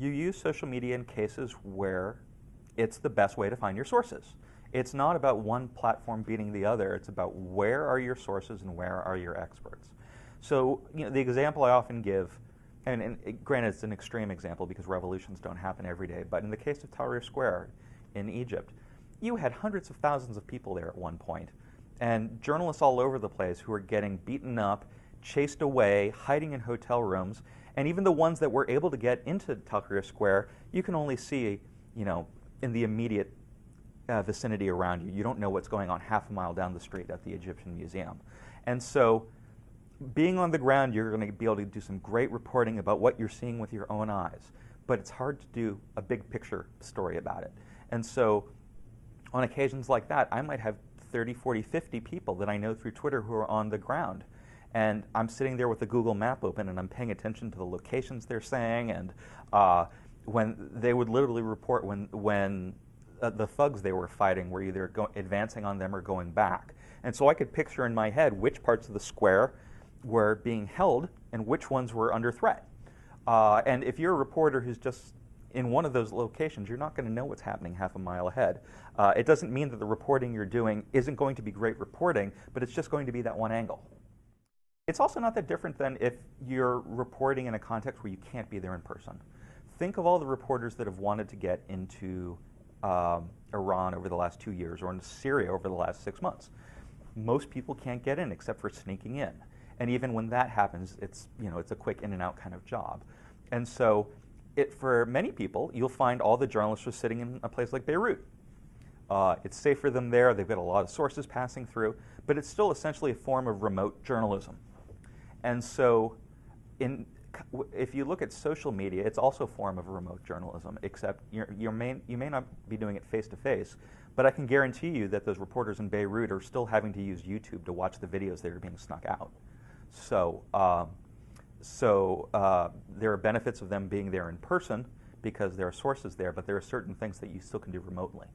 You use social media in cases where it's the best way to find your sources. It's not about one platform beating the other. It's about where are your sources and where are your experts. So, the example I often give, and granted it's an extreme example because revolutions don't happen every day, but in the case of Tahrir Square in Egypt, you had hundreds of thousands of people there at one point, and journalists all over the place who were getting beaten up, chased away, hiding in hotel rooms, and even the ones that were able to get into Tahrir Square, you can only see, in the immediate vicinity around you. You don't know what's going on half a mile down the street at the Egyptian Museum. And so being on the ground, you're going to be able to do some great reporting about what you're seeing with your own eyes. But it's hard to do a big picture story about it. And so on occasions like that, I might have 30, 40, 50 people that I know through Twitter who are on the ground. And I'm sitting there with the Google map open and I'm paying attention to the locations they're saying. And when they would literally report when the thugs they were fighting were either advancing on them or going back. And so I could picture in my head which parts of the square were being held and which ones were under threat. And if you're a reporter who's just in one of those locations, you're not going to know what's happening half a mile ahead. It doesn't mean that the reporting you're doing isn't going to be great reporting, but it's just going to be that one angle. It's also not that different than if you're reporting in a context where you can't be there in person. Think of all the reporters that have wanted to get into Iran over the last 2 years or into Syria over the last 6 months. Most people can't get in except for sneaking in. And even when that happens, it's a quick in and out kind of job. And so for many people, you'll find all the journalists are sitting in a place like Beirut. It's safe for them there. They've got a lot of sources passing through, but it's still essentially a form of remote journalism. And so if you look at social media, it's also a form of remote journalism, except you may not be doing it face-to-face, but I can guarantee you that those reporters in Beirut are still having to use YouTube to watch the videos that are being snuck out. So there are benefits of them being there in person because there are sources there, but there are certain things that you still can do remotely.